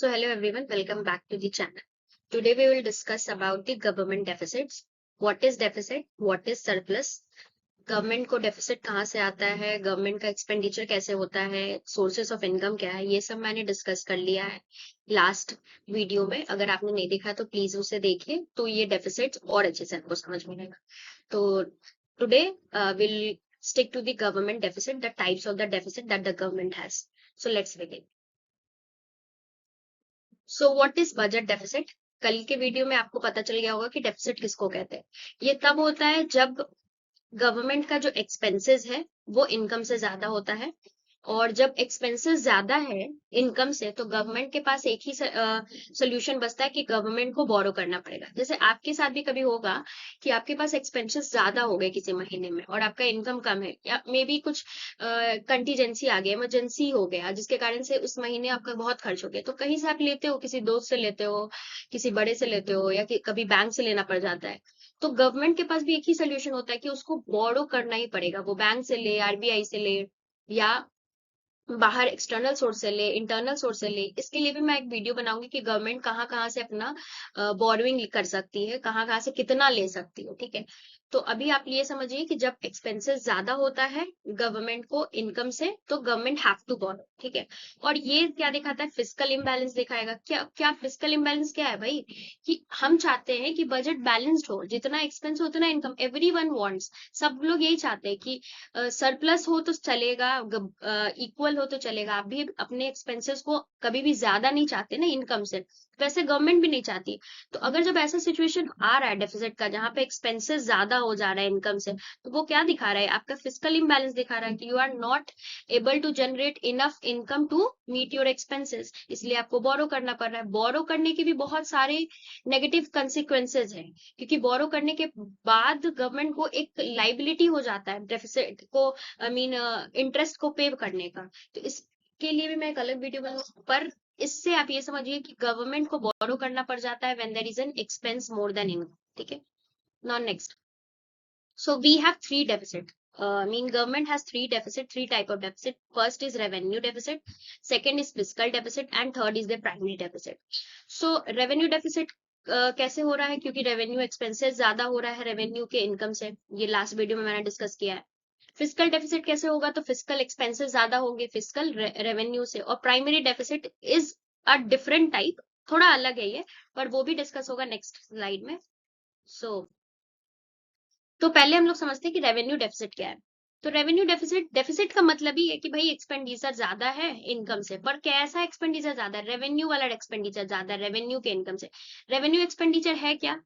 So hello everyone, welcome back to the channel. Today we will discuss about the government deficits. What is deficit? What is surplus? Government को deficit कहाँ से आता है, government का expenditure कैसे होता है, सोर्सेस ऑफ इनकम क्या है, ये सब मैंने डिस्कस कर लिया है लास्ट वीडियो में। अगर आपने नहीं देखा तो प्लीज उसे देखिए, तो ये डेफिसिट और अच्छे से आपको समझ में आएगा। तो today will stick to the government deficit, the types of the deficit that the government has. So let's begin. So what is budget deficit? कल के वीडियो में आपको पता चल गया होगा कि डेफिसिट किसको कहते हैं। ये तब होता है जब गवर्नमेंट का जो एक्सपेंसेस है वो इनकम से ज्यादा होता है, और जब एक्सपेंसेस ज्यादा है इनकम से तो गवर्नमेंट के पास एक ही सोल्यूशन बचता है कि गवर्नमेंट को बोरो करना पड़ेगा। जैसे आपके साथ भी कभी होगा कि आपके पास एक्सपेंसेस ज्यादा हो गए किसी महीने में और आपका इनकम कम है, या मे बी कुछ कंटीजेंसी आ गया, इमरजेंसी हो गया, जिसके कारण से उस महीने आपका बहुत खर्च हो गया, तो कहीं से आप लेते हो, किसी दोस्त से लेते हो, किसी बड़े से लेते हो, या कभी बैंक से लेना पड़ जाता है। तो गवर्नमेंट के पास भी एक ही सोल्यूशन होता है कि उसको बोरो करना ही पड़ेगा। वो बैंक से ले, आरबीआई से ले, या बाहर एक्सटर्नल सोर्स से ले, इंटरनल सोर्स से ले। इसके लिए भी मैं एक वीडियो बनाऊंगी कि गवर्नमेंट कहाँ कहाँ से अपना बोरोइंग कर सकती है, कहाँ कहाँ से कितना ले सकती है। ठीक है, तो अभी आप ये समझिए कि जब एक्सपेंसेस ज्यादा होता है गवर्नमेंट को इनकम से, तो गवर्नमेंट हैव टू बोरो। ठीक है, और ये क्या दिखाता है? फिस्कल इम्बैलेंस दिखाएगा। क्या क्या फिस्कल इम्बैलेंस क्या है भाई? कि हम चाहते हैं कि बजट बैलेंस्ड हो, जितना एक्सपेंस हो उतना इनकम। एवरीवन वांट्स, सब लोग यही चाहते हैं कि सरप्लस हो तो चलेगा, इक्वल हो तो चलेगा। आप भी अपने एक्सपेंसेस को कभी भी ज्यादा नहीं चाहते ना इनकम से, वैसे गवर्नमेंट भी नहीं चाहती। तो अगर जब ऐसा सिचुएशन आ रहा है डेफिसिट का, जहां पे एक्सपेंसेस ज्यादा हो जा रहा है इनकम से, तो वो क्या दिखा रहा है? आपका फिस्कल इम्बैलेंस दिखा रहा है कि you are not able to generate enough income to meet your expenses, इसलिए आपको बोरो करना पड़ रहा है। बोरो करने के भी बहुत सारे नेगेटिव कंसिक्वेंसेज हैं, क्योंकि बोरो करने के बाद गवर्नमेंट को एक लाइबिलिटी हो जाता है डेफिसिट को, आई मीन इंटरेस्ट को पे करने का। तो इसके लिए भी मैं एक अलग वीडियो बनाऊंगी, पर इससे आप ये समझिए कि गवर्नमेंट को बोरो करना पड़ जाता है when there is an expense more than income. ठीक है, now next. So we have three deficit. Mean government has three deficit, three type of deficit. First is revenue deficit, second is fiscal deficit, and third is the primary deficit. So revenue deficit कैसे हो रहा है? क्योंकि revenue expenses ज्यादा हो रहा है revenue के इनकम से, ये लास्ट वीडियो में मैंने डिस्कस किया है। फिस्कल डेफिसिट कैसे होगा? तो फिस्कल एक्सपेंसेस ज्यादा होंगे फिस्कल रेवेन्यू से। और primary deficit is a different type, थोड़ा अलग है ये, पर वो भी डिस्कस होगा नेक्स्ट स्लाइड में। सो तो पहले हम लोग समझते हैं कि रेवेन्यू डेफिसिट क्या है। तो रेवेन्यू डेफिसिट, डेफिसिट का मतलब ही है कि भाई एक्सपेंडिचर ज्यादा है इनकम से, पर कैसा एक्सपेंडिचर ज्यादा है? रेवेन्यू वाला एक्सपेंडिचर ज्यादा है रेवेन्यू के इनकम से। रेवेन्यू एक्सपेंडिचर है क्या?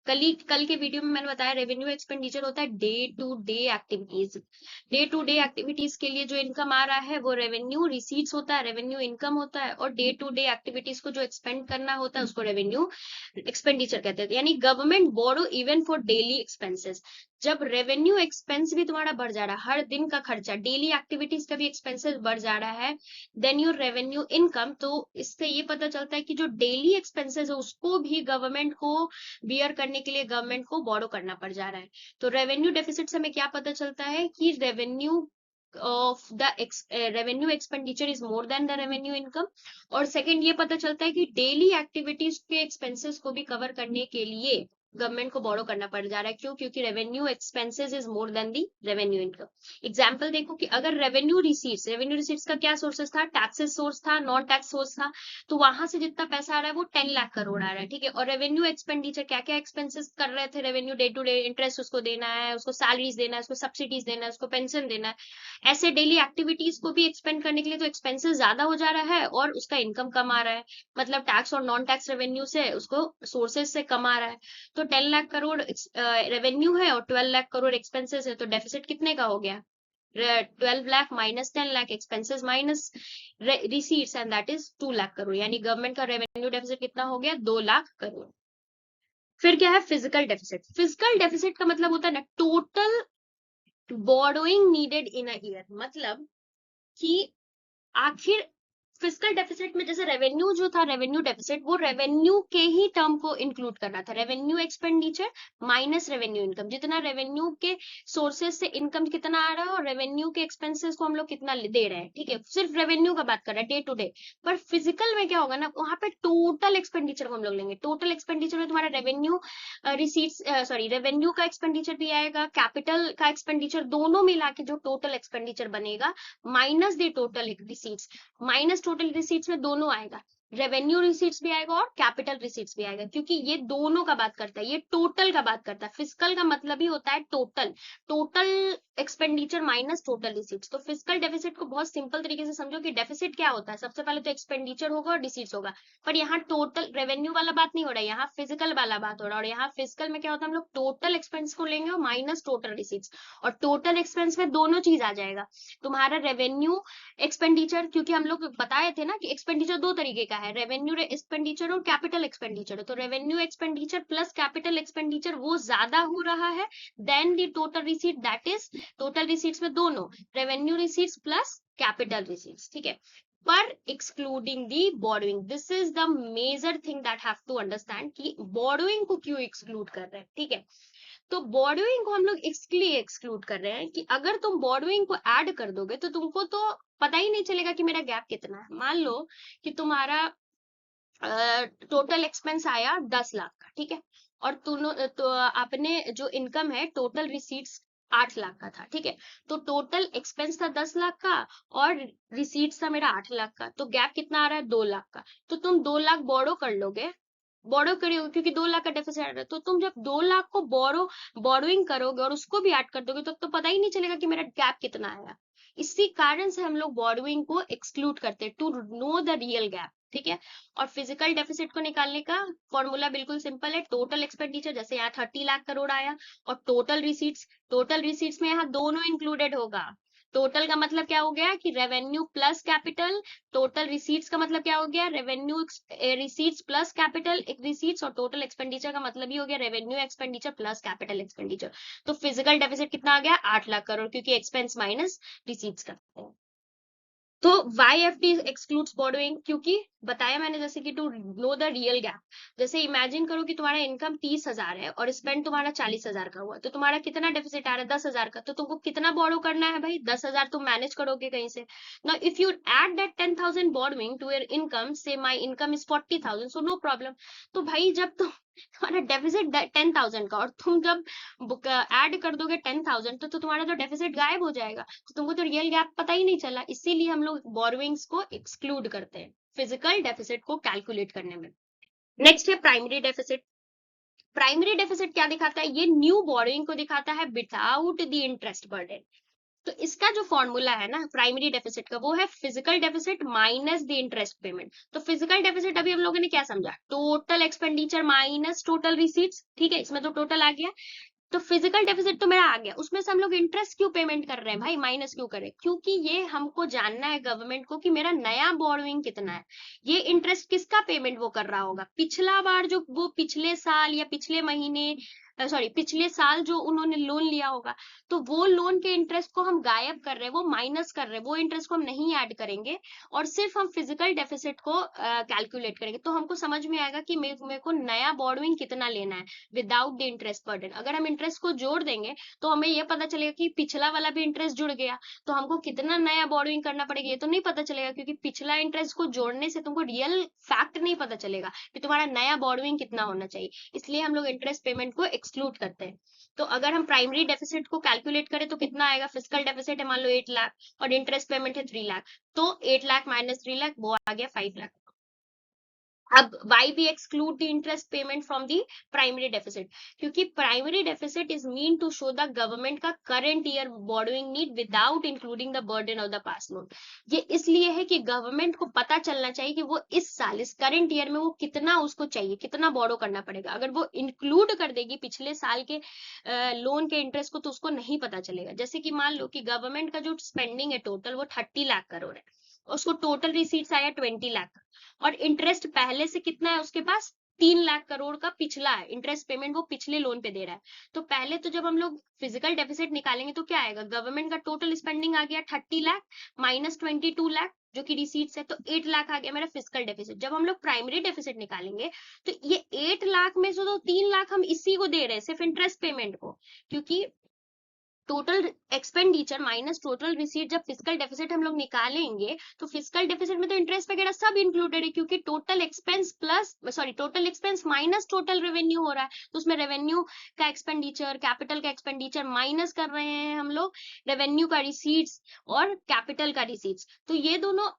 कल के वीडियो में मैंने बताया, रेवेन्यू एक्सपेंडिचर होता है day to day activities. Day to day activities के लिए जो इनकम आ रहा है वो रेवेन्यू रिसीट्स होता है, रेवेन्यू इनकम होता है। और डे टू डे एक्टिविटीज को जो एक्सपेंड करना होता है उसको रेवेन्यू एक्सपेंडिचर कहते हैं। यानी government borrow even for daily expenses. जब रेवेन्यू एक्सपेंस भी तुम्हारा बढ़ जा रहा है, हर दिन का खर्चा, डेली एक्टिविटीज का भी एक्सपेंसेस बढ़ जा रहा है, देन योर रेवेन्यू इनकम। तो इससे ये पता चलता है कि जो डेली एक्सपेंसेस है उसको भी गवर्नमेंट को बियर करने के लिए गवर्नमेंट को बोरो करना पड़ जा रहा है। तो रेवेन्यू डेफिसिट से हमें क्या पता चलता है? कि revenue of the revenue expenditure is more than the revenue income. और सेकंड ये पता चलता है कि डेली एक्टिविटीज के एक्सपेंसेस को भी कवर करने के लिए गवर्नमेंट को बोरो करना पड़ जा रहा है। क्यों? क्योंकि revenue expenses is more than the revenue income. Example देखो कि अगर रेवेन्यू रिसीट्स का क्या सोर्सेस था? टैक्सेस सोर्स था, नॉन टैक्स सोर्स था, तो वहां से जितना पैसा आ रहा है वो 10 लाख करोड़ आ रहा है। ठीक है, और रेवेन्यू एक्सपेंडिचर क्या क्या एक्सपेंसेस कर रहे थे revenue? Day to day interest उसको देना है, उसको सैलरीज देना है, उसको सब्सिडीज देना है, उसको पेंशन देना है। ऐसे डेली एक्टिविटीज को भी एक्सपेंड करने के लिए तो एक्सपेंसेस ज्यादा हो जा रहा है और उसका इनकम कम आ रहा है, मतलब टैक्स और नॉन टैक्स रेवेन्यू से उसको सोर्सेज से कम आ रहा है। तो 10 लाख करोड़ रेवेन्यू है और 12 लाख करोड़ एक्सपेंसेस है, तो डेफिसिट कितने का हो गया? 12 lakh minus 10 lakh expenses minus receipts, and that is 2 lakh crore. यानी गवर्नमेंट का रेवेन्यू डेफिसिट कितना हो गया? 2 लाख करोड़। फिर क्या है? Physical deficit. फिजिकल डेफिसिट का मतलब होता है ना total borrowing needed in a year, मतलब कि आखिर फिजिकल डेफिसिट में जैसे रेवेन्यू जो था, रेवेन्यू डेफिसिट, वो रेवेन्यू के ही टर्म को इंक्लूड करना था। Revenue expenditure minus revenue income, जितना रेवेन्यू के सोर्सेज से इनकम कितना आ रहा है और रेवेन्यू के एक्सपेंसेस को हम लोग कितना दे रहे हैं, ठीक है, सिर्फ रेवेन्यू का बात कर रहे हैं डे टू डे। पर फिजिकल में क्या होगा ना, वहां पे टोटल एक्सपेंडिचर को हम लोग लेंगे। टोटल एक्सपेंडिचर में तुम्हारा रेवेन्यू रिसीट्स, सॉरी, रेवेन्यू का एक्सपेंडिचर भी आएगा, कैपिटल का एक्सपेंडिचर, दोनों मिला के जो टोटल एक्सपेंडिचर बनेगा minus the total receipts. Minus total receipts में दोनों आएगा, रेवेन्यू रिसीट्स भी आएगा और कैपिटल रिसीट्स भी आएगा, क्योंकि ये दोनों का बात करता है, ये टोटल का बात करता है। फिजिकल का मतलब ही होता है total, total expenditure minus total receipts. तो फिजिकल डेफिसिट को बहुत सिंपल तरीके से समझो कि डेफिसिट क्या होता है। सबसे पहले तो एक्सपेंडिचर होगा और रिसीट्स होगा, पर यहाँ टोटल रेवेन्यू वाला बात नहीं हो रहा है, यहाँ फिजिकल वाला बात हो रहा है। और यहाँ फिजिकल में क्या होता है, हम लोग टोटल एक्सपेंस को लेंगे और माइनस टोटल रिसीट्स, और टोटल एक्सपेंस में दोनों चीज आ जाएगा, तुम्हारा रेवेन्यू एक्सपेंडिचर, क्योंकि हम लोग बताए थे ना कि एक्सपेंडिचर दो तरीके का है, रेवेन्यू एक्सपेंडिचर और कैपिटल एक्सपेंडिचर। तो revenue expenditure plus capital expenditure वो ज्यादा हो रहा है than the total receipt, that is total receipts में दोनों, revenue receipts plus capital receipts, ठीक है, पर excluding the borrowing. This is the major thing that have to understand कि बोरोइंग को क्यों एक्सक्लूड कर रहे हैं, ठीक है। तो बोरोइंग को हम लोग इसलिए एक्सक्लूड कर रहे हैं कि अगर तुम बोरोइंग को ऐड कर दोगे तो तुमको तो पता ही नहीं चलेगा कि मेरा गैप कितना है। मान लो कि तुम्हारा टोटल एक्सपेंस आया 10 लाख का, ठीक है, और तो आपने जो इनकम है टोटल रिसीट्स 8 लाख का था, ठीक है, तो टोटल एक्सपेंस था 10 लाख का और रिसीट्स था मेरा 8 लाख का, तो गैप कितना आ रहा है, 2 लाख का। तो तुम 2 लाख बोरो कर लोगे, बोरो करोगे क्योंकि 2 लाख का डेफिसिट आ रहा है, तो तुम जब 2 लाख को बोरोइंग करोगे और उसको भी ऐड कर दोगे तो पता ही नहीं चलेगा कि मेरा गैप कितना आया। इसी कारण से हम लोग बोरोइंग को एक्सक्लूड करते हैं, to know the real gap, ठीक है। और फिजिकल डेफिसिट को निकालने का फॉर्मूला बिल्कुल सिंपल है, टोटल एक्सपेंडिचर, जैसे यहाँ 30 लाख करोड़ आया, और टोटल रिसीट्स में यहाँ दोनों इंक्लूडेड होगा। टोटल का मतलब क्या हो गया कि revenue plus capital, total receipts का मतलब क्या हो गया, revenue receipts plus capital receipts, और टोटल एक्सपेंडिचर का मतलब ही हो गया revenue expenditure plus capital expenditure. तो फिजिकल डेफिसिट कितना आ गया, 8 लाख करोड़, क्योंकि एक्सपेंस माइनस रिसीट्स करते हैं। तो YFT एक्सक्लूड्स बोरोइंग, क्योंकि बताया मैंने जैसे कि to know the real gap. जैसे इमेजिन करो कि तुम्हारा इनकम 30,000 है और स्पेंड तुम्हारा 40,000 का हुआ, तो तुम्हारा कितना डेफिसिट आ रहा है, 10,000 का, तो तुमको कितना बोरो करना है भाई, 10,000 तुम मैनेज करोगे कहीं से। Now if you add that 10,000 borrowing to your income, say my income is 40,000, so no problem. तो भाई जब तुम तुम्हारा डेफिसिट 10,000 का और तुम जब ऐड कर दोगे 10,000, तो तुम्हारा जो डेफिसिट गायब हो जाएगा, तो तुमको तो रियल गैप पता ही नहीं चला। इसीलिए हम लोग बोरोइंग्स को एक्सक्लूड करते हैं फिजिकल डेफिसिट को कैलकुलेट करने में। नेक्स्ट है प्राइमरी डेफिसिट। प्राइमरी डेफिसिट क्या दिखाता है, ये न्यू बोरोइंग को दिखाता है विदाउट द इंटरेस्ट बर्डन। तो इसका जो फॉर्मूला है ना प्राइमरी डेफिसिट का, वो है physical deficit minus the interest payment. तो फिजिकल डेफिसिट अभी हम लोगों ने क्या समझा, total expenditure minus total receipts, ठीक है, इसमें तो टोटल आ गया। तो फिजिकल डेफिसिट तो मेरा आ गया, उसमें से हम लोग इंटरेस्ट क्यों पेमेंट कर रहे हैं भाई, माइनस क्यों करें, क्योंकि ये हमको जानना है गवर्नमेंट को कि मेरा नया बोरोइंग कितना है। ये इंटरेस्ट किसका पेमेंट वो कर रहा होगा, पिछला बार जो वो पिछले साल या पिछले महीने, सॉरी पिछले साल जो उन्होंने लोन लिया होगा, तो वो लोन के इंटरेस्ट को हम गायब कर रहे हैं, वो माइनस कर रहे हैं, वो इंटरेस्ट को हम नहीं ऐड करेंगे और सिर्फ हम फिजिकल डेफिसिट को कैलकुलेट करेंगे। तो हमको समझ में आएगा कि मेरे को नया बोरोइंग कितना लेना है विदाउट द इंटरेस्ट बर्डन। अगर हम इंटरेस्ट को जोड़ देंगे तो हमें ये पता चलेगा कि पिछला वाला भी इंटरेस्ट जुड़ गया, तो हमको कितना नया बोरोइंग करना पड़ेगा ये तो नहीं पता चलेगा, क्योंकि पिछला इंटरेस्ट को जोड़ने से तुमको रियल फैक्ट नहीं पता चलेगा कि तुम्हारा नया बोरोइंग कितना होना चाहिए। इसलिए हम लोग इंटरेस्ट पेमेंट को एक्सक्लूड करते हैं। तो अगर हम प्राइमरी डेफिसिट को कैलकुलेट करें तो कितना आएगा, फिजिकल डेफिसिट है मान लो 8 लाख और इंटरेस्ट पेमेंट है 3 लाख, तो 8 लाख माइनस 3 लाख वो आ गया 5 लाख। अब why we exclude the interest payment from the primary deficit, क्योंकि primary deficit is mean to show the government का current year borrowing need without including the burden of the past loan। ये इसलिए है कि government को पता चलना चाहिए कि वो इस साल इस करंट ईयर में वो कितना उसको चाहिए, कितना बोरो करना पड़ेगा। अगर वो इंक्लूड कर देगी पिछले साल के लोन के इंटरेस्ट को तो उसको नहीं पता चलेगा। जैसे कि मान लो कि गवर्नमेंट का जो स्पेंडिंग है टोटल वो 30 लाख करोड़ है, उसको टोटल रिसीट्स आया 20 लाख और इंटरेस्ट पहले से कितना है उसके पास 3 लाख करोड़ का पिछला है इंटरेस्ट पेमेंट, वो पिछले लोन पे दे रहा है। तो पहले तो जब हम लोग फिजिकल डेफिसिट निकालेंगे तो क्या आएगा, गवर्नमेंट का टोटल स्पेंडिंग आ गया 30 लाख माइनस 22 लाख जो कि रिसीट्स है, तो 8 लाख आ गया मेरा फिजिकल डेफिसिट। जब हम लोग प्राइमरी डेफिसिट निकालेंगे तो ये 8 लाख में से तो 3 लाख हम इसी को दे रहे हैं, सिर्फ इंटरेस्ट पेमेंट को, क्योंकि total expenditure minus total receipt, जब फिजिकल डेफिसिट हम लोग निकालेंगे तो फिजिकल डेफिसिट में तो इंटरेस्ट वगैरह सब इंक्लूडेड है, क्योंकि total expense plus total expense minus total revenue हो रहा है। तो उसमें रेवेन्यू का एक्सपेंडिचर, कैपिटल का एक्सपेंडिचर माइनस कर रहे हैं हम लोग, रेवेन्यू का रिसीट्स और कैपिटल का रिसीट्स, तो ये दोनों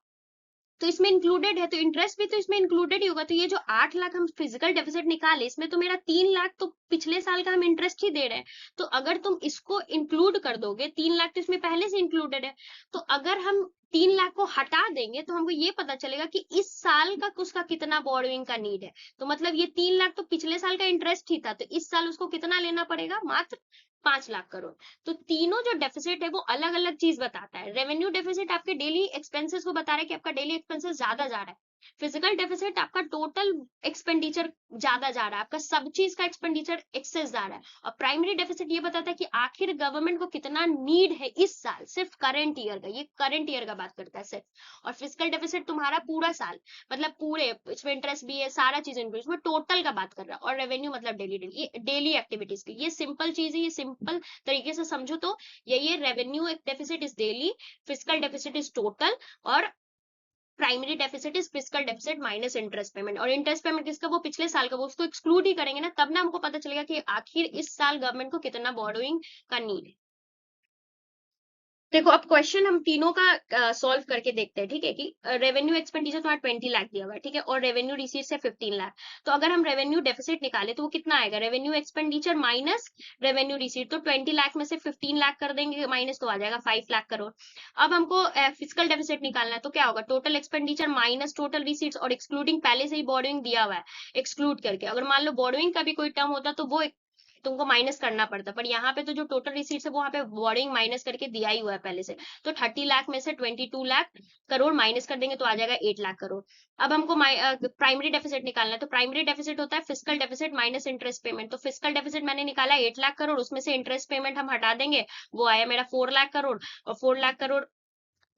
तो इसमें इंक्लूडेड है, तो इंटरेस्ट भी तो इसमें इंक्लूडेड ही होगा। तो ये जो 8 लाख हम फिजिकल डेफिसिट निकाले, इसमें तो मेरा 3 लाख तो पिछले साल का हम इंटरेस्ट ही दे रहे हैं। तो अगर तुम इसको इंक्लूड कर दोगे, 3 लाख तो इसमें पहले से इंक्लूडेड है, तो अगर हम 3 लाख को हटा देंगे तो हमको ये पता चलेगा कि इस साल का उसका कितना बोरोइंग का नीड है। तो मतलब ये 3 लाख तो पिछले साल का इंटरेस्ट ही था, तो इस साल उसको कितना लेना पड़ेगा, मात्र 5 लाख करोड़। तो तीनों जो डेफिसिट है वो अलग अलग चीज बताता है। रेवेन्यू डेफिसिट आपके डेली एक्सपेंसेस को बता रहा है कि आपका डेली एक्सपेंसेस ज्यादा जा रहा है। फिजिकल डेफिसिट आपका टोटल एक्सपेंडिचर ज्यादा जा रहा है, आपका सब चीज का एक्सपेंडिचर एक्सेस जा रहा है। और प्राइमरी डेफिसिट ये बताता है कि आखिर गवर्नमेंट को कितना नीड है इस साल, सिर्फ करंट ईयर का, ये करंट ईयर का बात करता है सिर्फ। और फिजिकल डेफिसिट तुम्हारा पूरा साल, मतलब पूरे, इसमें इंटरेस्ट भी है, सारा चीज इंक्लूड, इसमें टोटल का बात कर रहा है। और रेवेन्यू मतलब डेली डेली डेली एक्टिविटीज की, ये सिंपल चीज है, ये सिंपल तरीके से समझो तो ये revenue deficit is daily, fiscal deficit is total, और primary deficit is fiscal deficit minus interest payment. और इंटरेस्ट पेमेंट किसका, वो पिछले साल का, वो उसको एक्सक्लूड ही करेंगे ना, तब ना हमको पता चलेगा कि आखिर इस साल गवर्नमेंट को कितना बोरोइंग का नीड है। देखो अब क्वेश्चन हम तीनों का सॉल्व करके देखते हैं, ठीक है, कि रेवेन्यू एक्सपेंडिचर तुम्हारा 20 लाख दिया हुआ है, ठीक है, और रेवेन्यू रिसीट्स है 15 लाख। तो अगर हम रेवेन्यू डेफिसिट निकाले तो वो कितना आएगा, revenue expenditure minus revenue receipt, तो 20 लाख में से 15 लाख कर देंगे माइनस, तो आ जाएगा 5 लाख करोड़। अब हमको फिजिकल डेफिसिट निकालना है, तो क्या होगा, total expenditure minus total receipts, और एक्सक्लूडिंग पहले से ही बोरोइंग दिया हुआ है, एक्सक्लूड करके। अगर मान लो बोरोइंग का भी कोई टर्म होता तो वो तुमको माइनस करना पड़ता, पर यहाँ पे तो जो टोटल रिसीट्स है वो वहाँ पे बोरिंग माइनस करके दिया ही हुआ है पहले से। तो 30 लाख में से 22 लाख करोड़ माइनस कर देंगे तो आ जाएगा 8 लाख करोड़। अब हमको प्राइमरी डेफिसिट निकालना है, तो प्राइमरी डेफिसिट होता है physical deficit minus interest payment. तो फिजिकल डेफिसिट मैंने निकाला 8 लाख करोड़, उसमें से इंटरेस्ट पेमेंट हम हटा देंगे, वो आया मेरा 4 लाख करोड़। और 4 लाख करोड़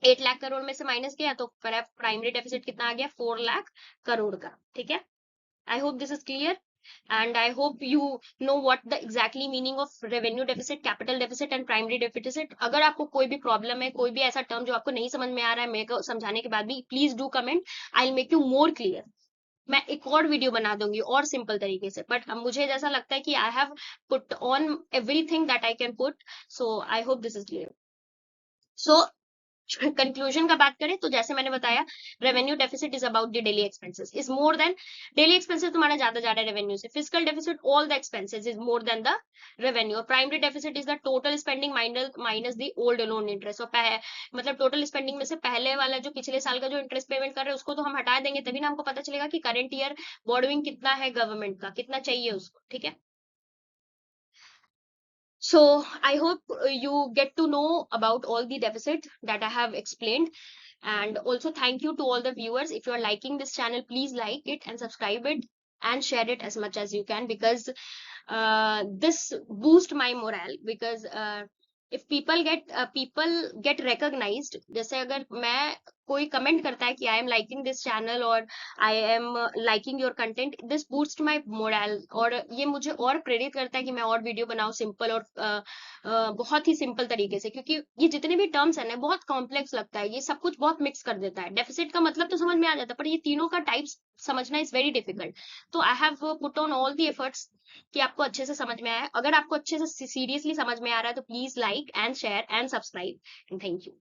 8 लाख करोड़ में से माइनस किया तो प्राइमरी डेफिसिट कितना आ गया, 4 लाख करोड़ का, ठीक है। I hope this is clear, and I hope you know what the exactly meaning of revenue deficit, capital deficit and primary deficit. अगर आपको कोई भी प्रॉब्लम है, कोई भी ऐसा टर्म जो आपको नहीं समझ में आ रहा है, मेरे को समझाने के बाद भी please do comment, I will make you more clear. मैं एक और वीडियो बना दूंगी और सिंपल तरीके से, बट मुझे जैसा लगता है कि आई have put on everything that I can put, so I hope this is clear. So conclusion का बात करें तो जैसे मैंने बताया, revenue deficit is about the daily expenses, is more than daily expenses तुम्हारा ज्यादा जा रहा है रेवेन्यू से। Physical deficit all the expenses is more than the revenue. Primary deficit is the total spending minus the old loan interest. और मतलब total spending में से पहले वाला जो पिछले साल का जो इंटरेस्ट पेमेंट कर रहे हैं उसको तो हम हटा देंगे, तभी ना हमको पता चलेगा कि करंट ईयर बोरोइंग कितना है गवर्नमेंट का, कितना चाहिए उसको, ठीक है। So I hope you get to know about all the deficit that I have explained. And also thank you to all the viewers. If you are liking this channel, please like it and subscribe it and share it as much as you can, because this boost my morale, because if people get recognized, जैसे अगर मैं कोई comment करता है कि I am liking this channel और I am liking your content, this boost my morale, और ये मुझे और प्रेरित करता है कि मैं और वीडियो बनाऊं सिंपल और बहुत ही सिंपल तरीके से, क्योंकि ये जितने भी टर्म्स है ना बहुत कॉम्प्लेक्स लगता है, ये सब कुछ बहुत मिक्स कर देता है। डेफिसिट का मतलब तो समझ में आ जाता है, पर ये तीनों का टाइप्स समझना इज वेरी डिफिकल्ट। तो I have put on all the efforts कि आपको अच्छे से समझ में आया। अगर आपको अच्छे से सीरियसली समझ में आ रहा है तो please like and share and subscribe, and thank you.